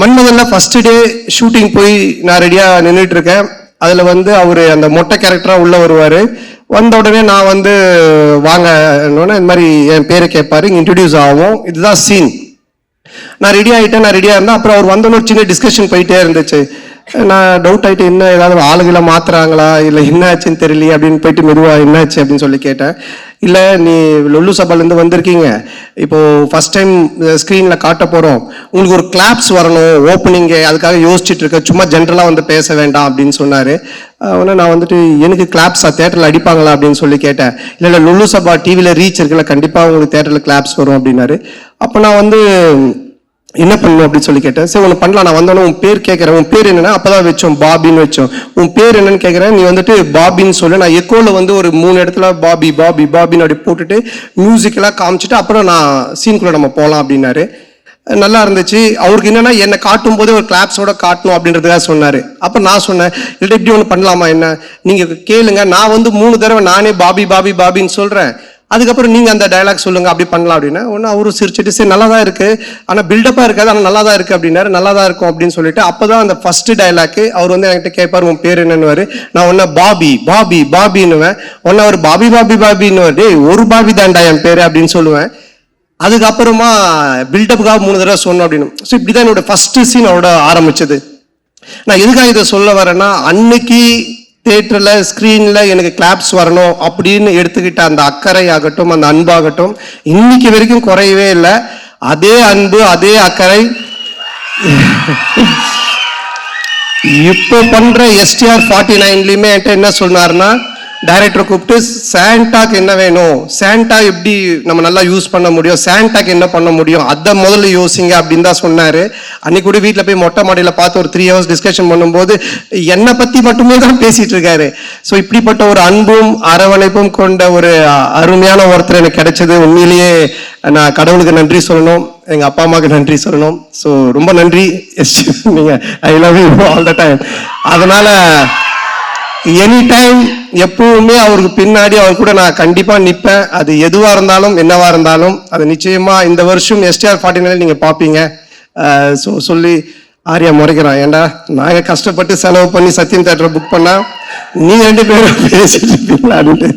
மன்மதன்ல first day shooting போய் நான் ரெடியா நின்றுட்டு இருக்கேன். அதுல வந்து அவரு அந்த மொட்டை கேரக்டரா உள்ள வருவாரு. வந்த உடனே நான் வந்து வாங்க இந்த மாதிரி என் பேரை கேட்பாரு, இன்ட்ரடியூஸ் ஆகும். இதுதான் சீன். நான் ரெடி ஆகிட்டேன், நான் ரெடியாக இருந்தேன். அப்புறம் அவர் வந்தோன்னு ஒரு சின்ன டிஸ்கஷன் போயிட்டே இருந்துச்சு. நான் டவுட் ஆகிட்டு, என்ன ஏதாவது ஆளுகளை மாத்துறாங்களா இல்லை என்ன ஆச்சுன்னு தெரியலையே அப்படின்னு போயிட்டு மெதுவாக என்னாச்சு அப்படின்னு சொல்லி கேட்டேன். இல்லை, நீ லொல்லு சபாலேருந்து வந்திருக்கீங்க, இப்போது ஃபஸ்ட் டைம் ஸ்க்ரீனில் காட்ட போகிறோம், உங்களுக்கு ஒரு கிளாப்ஸ் வரணும் ஓப்பனிங்கு, அதுக்காக யோசிச்சுட்டு இருக்க, சும்மா ஜென்ரலாக வந்து பேச வேண்டாம் அப்படின்னு சொன்னார். உடனே நான் வந்துட்டு எனக்கு கிளாப்ஸா தேட்டரில் அடிப்பாங்களா அப்படின்னு சொல்லி கேட்டேன். இல்லை லொல்லு சபா டிவியில் ரீச் இருக்குல்ல, கண்டிப்பாக உங்களுக்கு தேட்டரில் கிளாப்ஸ் வரும் அப்படின்னாரு. அப்போ நான் வந்து என்ன பண்ணணும் அப்படின்னு சொல்லி கேட்டேன். சரி ஒன்று பண்ணலாம், நான் வந்தோன்னே உன் பேர் கேட்குறேன், உன் பேர் என்னன்னா அப்போதான் வச்சோம் பாபின்னு வச்சோம். உன் பேர் என்னன்னு கேட்குறேன், நீ வந்துட்டு பாபின்னு சொல்லு. நான் எக்கோவில் வந்து ஒரு 3 இடத்துல பாபி பாபி பாபின்னு அப்படி போட்டுட்டு மியூசிக்கெல்லாம் காமிச்சிட்டு அப்புறம் நான் சீனுக்குள்ளே நம்ம போகலாம் அப்படின்னாரு. நல்லா இருந்துச்சு. அவருக்கு என்னன்னா என்னை காட்டும் போதே ஒரு கிளாப்ஸோட காட்டணும் அப்படின்றதுக்காக சொன்னார். அப்போ நான் சொன்னேன், இல்லை இப்படி ஒன்று பண்ணலாமா, என்ன நீங்கள் கேளுங்க, நான் வந்து 3 தடவை நானே பாபி பாபி பாபின்னு சொல்கிறேன், அதுக்கப்புறம் நீங்கள் அந்த டைலாக் சொல்லுங்கள், அப்படி பண்ணலாம் அப்படின்னா. ஒன்று அவரும் சிரிச்சிட்டு சரி நல்லா தான் இருக்குது, ஆனால் பில்டப்பாக இருக்காது, ஆனால் நல்லா தான் இருக்குது அப்படின்னாரு. நல்லா தான் இருக்கும் அப்படின்னு சொல்லிட்டு அப்போ தான் அந்த ஃபஸ்ட்டு டைலாக்கு அவர் வந்து என்கிட்ட கேட்பார், உன் பேர் என்னன்னுவார். நான் ஒன்று பாபி பாபி பாபின்னுவேன். ஒன்று அவர் பாபி பாபி பாபின்னுவார். டேய் ஒரு பாபி தான்டா என் பேர் அப்படின்னு சொல்லுவேன். அதுக்கப்புறமா பில்டப்புக்காக 3 தடவை சொன்னோம் அப்படின்னு. ஸோ இப்படி தான் என்னோட ஃபஸ்ட்டு சீன் அவரோட ஆரம்பிச்சது. நான் எதுக்காக இதை சொல்ல வரேன்னா, அன்னைக்கு தியேட்டரில் ஸ்க்ரீனில் எனக்கு கிளாப்ஸ் வரணும் அப்படின்னு எடுத்துக்கிட்ட அந்த அக்கறை ஆகட்டும், அந்த அன்பாகட்டும் இன்னைக்கு வரைக்கும் குறையவே இல்லை. அதே அன்பு அதே அக்கறை இப்போ பண்ற STR 49லையுமே என்கிட்ட என்ன சொன்னார்னா, டைரக்டரை கூப்பிட்டு சாண்டாக்கு என்ன வேணும், சாண்டா எப்படி நம்ம நல்லா யூஸ் பண்ண முடியும், சாண்டாக்கு என்ன பண்ண முடியும், அதை முதல்ல யோசிங்க அப்படின்னு தான் சொன்னார். அன்னைக்கு கூட வீட்டில் போய் மொட்டை மாடியில் பார்த்து ஒரு 3 hours டிஸ்கஷன் பண்ணும்போது என்னை பற்றி மட்டுமே தான் பேசிகிட்டு இருக்காரு. ஸோ இப்படிப்பட்ட ஒரு அன்பும் அரவணைப்பும் கொண்ட ஒரு அருமையான ஒருத்தர் எனக்கு கிடைச்சது. உண்மையிலேயே நான் கடவுளுக்கு நன்றி சொல்லணும், எங்கள் அப்பா அம்மாவுக்கு நன்றி சொல்லணும். ஸோ ரொம்ப நன்றி. நீங்கள் I love you all the time. அதனால் எனி டைம் எப்பவுமே அவருக்கு பின்னாடி அவர் கூட நான் கண்டிப்பா நிற்பேன். அது எதுவா இருந்தாலும் என்னவா இருந்தாலும் அது நிச்சயமா இந்த வருஷம் STR 49 நீங்க பாப்பீங்க. ஸோ சொல்லி ஆரியா முறைக்கிறான், ஏண்டா நாங்க கஷ்டப்பட்டு செலவு பண்ணி சத்யம் தியேட்டரை புக் பண்ணா நீங்க 2 பேரும் பேசிட்டு இருப்பீங்களா அப்படின்ட்டு.